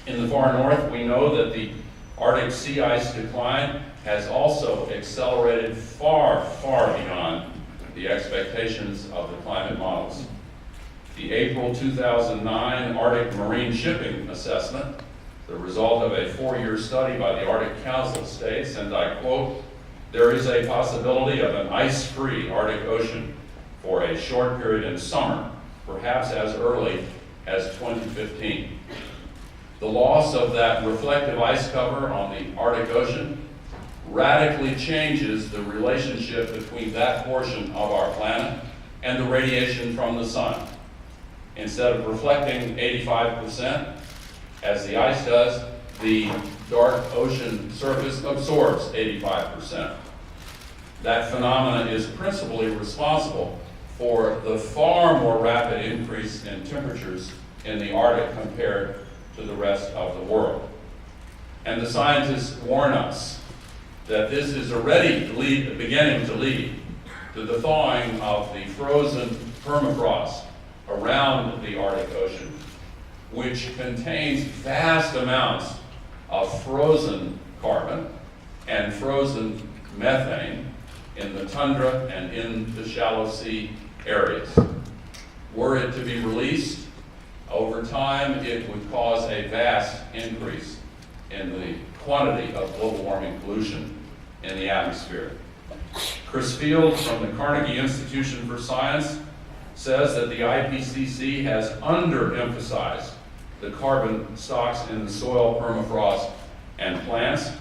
In the far north, we know that the Arctic sea ice decline has also accelerated far, far beyond the expectations of the climate models. The April 2009 Arctic Marine Shipping Assessment, the result of a 4-year study by the Arctic Council, states, and I quote, "There is a possibility of an ice-free Arctic Ocean for a short period in summer, perhaps as early as 2015. The loss of that reflective ice cover on the Arctic Ocean radically changes the relationship between that portion of our planet and the radiation from the sun. Instead of reflecting 85%, as the ice does, the dark ocean surface absorbs 85%. That phenomenon is principally responsible for the far more rapid increase in temperatures in the Arctic compared to the rest of the world. And the scientists warn us that this is already beginning to lead to the thawing of the frozen permafrost around the Arctic Ocean, which contains vast amounts of frozen carbon and frozen methane in the tundra and in the shallow sea areas. Were it to be released, over time it would cause a vast increase in the quantity of global warming pollution in the atmosphere. Chris Field from the Carnegie Institution for Science says that the IPCC has underemphasized the carbon stocks in the soil, permafrost, and plants.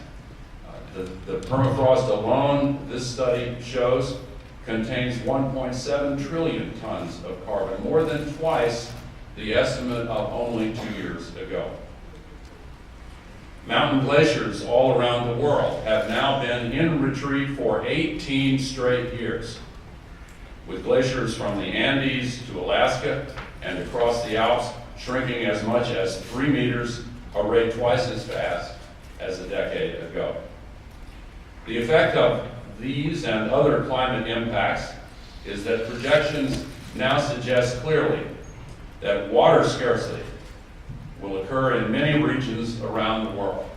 The permafrost alone, this study shows, contains 1.7 trillion tons of carbon, more than twice the estimate of only 2 years ago. Mountain glaciers all around the world have now been in retreat for 18 straight years, with glaciers from the Andes to Alaska and across the Alps shrinking as much as 3 meters, a rate twice as fast as a decade ago. The effect of these and other climate impacts is that projections now suggest clearly that water scarcity will occur in many regions around the world,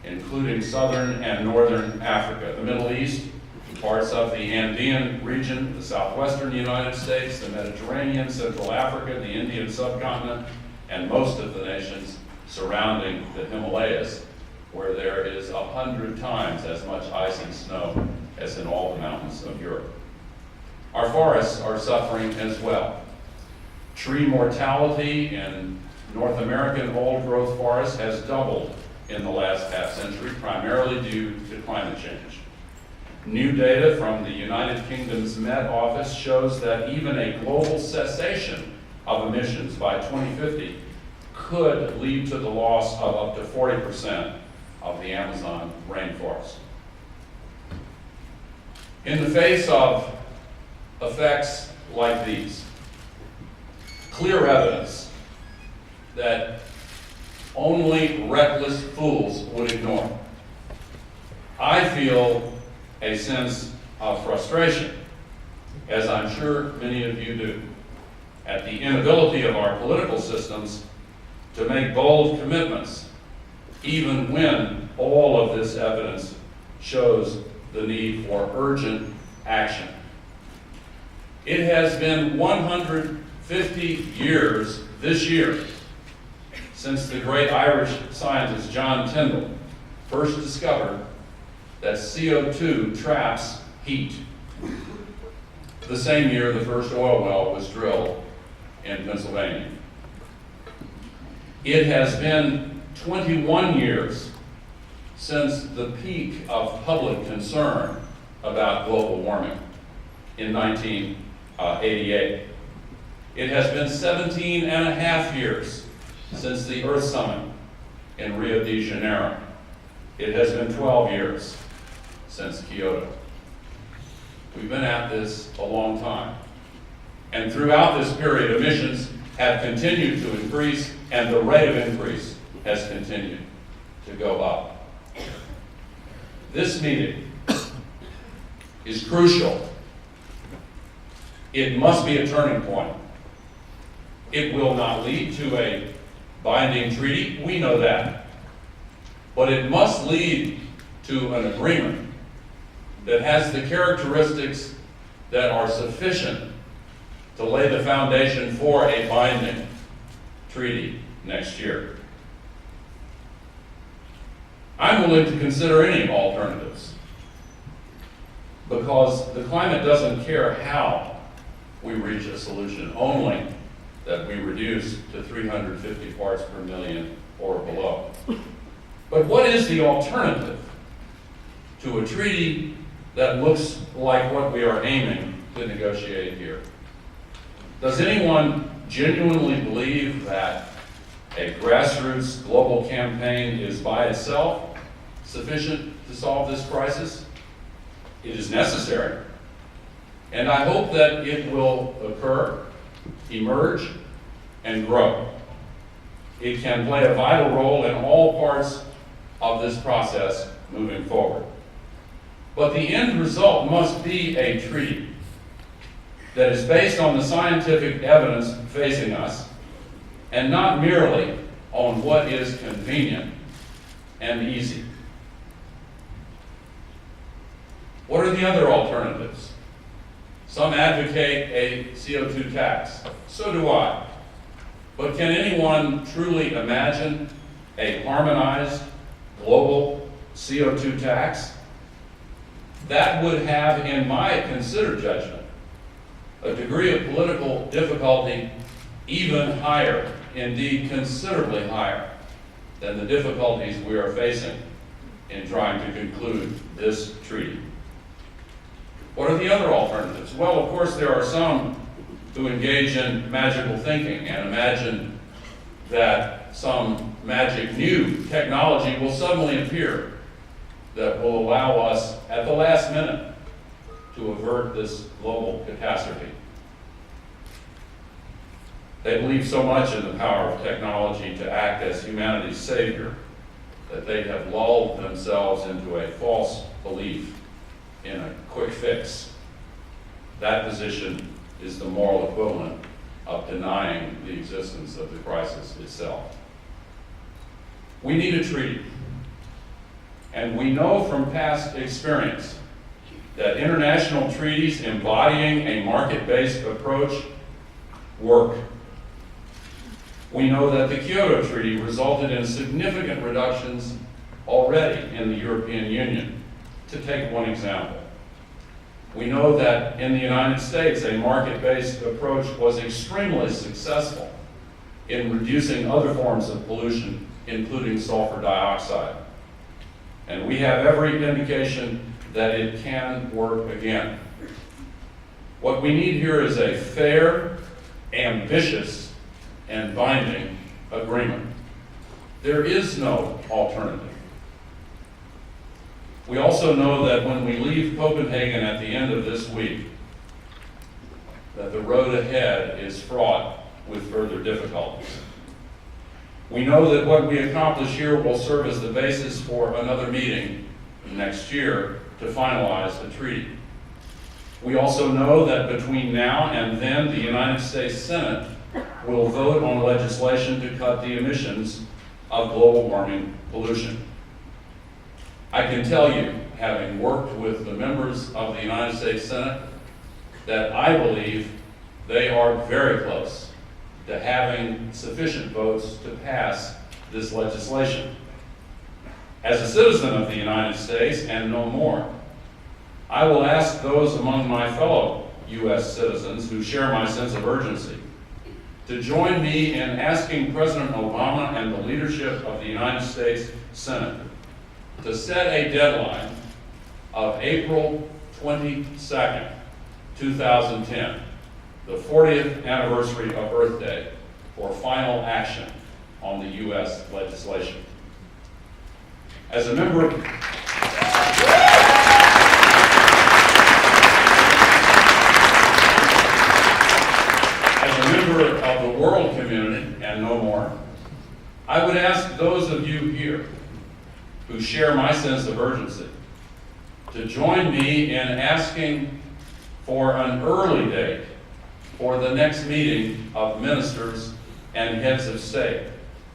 including southern and northern Africa, the Middle East, parts of the Andean region, the southwestern United States, the Mediterranean, Central Africa, the Indian subcontinent, and most of the nations surrounding the Himalayas, where there is 100 times as much ice and snow as in all the mountains of Europe. Our forests are suffering as well. Tree mortality in North American old-growth forests has doubled in the last half-century, primarily due to climate change. New data from the United Kingdom's Met Office shows that even a global cessation of emissions by 2050 could lead to the loss of up to 40% of the Amazon rainforest. In the face of effects like these, clear evidence that only reckless fools would ignore, I feel a sense of frustration, as I'm sure many of you do, at the inability of our political systems to make bold commitments, even when all of this evidence shows the need for urgent action. It has been 150 years this year since the great Irish scientist John Tyndall first discovered that CO2 traps heat. The same year the first oil well was drilled in Pennsylvania. It has been 21 years since the peak of public concern about global warming in 1988. It has been 17 and a half years since the Earth Summit in Rio de Janeiro. It has been 12 years since Kyoto. We've been at this a long time. And throughout this period, emissions have continued to increase, and the rate of increase has continued to go up. This meeting is crucial. It must be a turning point. It will not lead to a binding treaty, we know that. But it must lead to an agreement that has the characteristics that are sufficient to lay the foundation for a binding treaty next year. I'm willing to consider any alternatives because the climate doesn't care how we reach a solution, only that we reduce to 350 parts per million or below. But what is the alternative to a treaty that looks like what we are aiming to negotiate here? Does anyone genuinely believe that a grassroots global campaign is by itself sufficient to solve this crisis? It is necessary, and I hope that it will occur, emerge, and grow. It can play a vital role in all parts of this process moving forward. But the end result must be a treaty that is based on the scientific evidence facing us and not merely on what is convenient and easy. What are the other alternatives? Some advocate a CO2 tax. So do I. But can anyone truly imagine a harmonized global CO2 tax? That would have, in my considered judgment, a degree of political difficulty even higher, indeed considerably higher, than the difficulties we are facing in trying to conclude this treaty. What are the other alternatives? Well, of course, there are some who engage in magical thinking and imagine that some magic new technology will suddenly appear that will allow us, at the last minute, to avert this global catastrophe. They believe so much in the power of technology to act as humanity's savior that they have lulled themselves into a false belief in a quick fix. That position is the moral equivalent of denying the existence of the crisis itself. We need a treaty. And we know from past experience that international treaties embodying a market-based approach work. We know that the Kyoto Treaty resulted in significant reductions already in the European Union, to take one example. We know that in the United States, a market-based approach was extremely successful in reducing other forms of pollution, including sulfur dioxide. And we have every indication that it can work again. What we need here is a fair, ambitious, and binding agreement. There is no alternative. We also know that when we leave Copenhagen at the end of this week, that the road ahead is fraught with further difficulties. We know that what we accomplish here will serve as the basis for another meeting next year to finalize the treaty. We also know that between now and then, the United States Senate will vote on legislation to cut the emissions of global warming pollution. I can tell you, having worked with the members of the United States Senate, that I believe they are very close to having sufficient votes to pass this legislation. As a citizen of the United States, and no more, I will ask those among my fellow U.S. citizens who share my sense of urgency to join me in asking President Obama and the leadership of the United States Senate to set a deadline of April 22nd, 2010, the 40th anniversary of Earth Day, for final action on the U.S. legislation. As a member of the world community, and no more, I would ask those of you here who share my sense of urgency to join me in asking for an early date for the next meeting of ministers and heads of state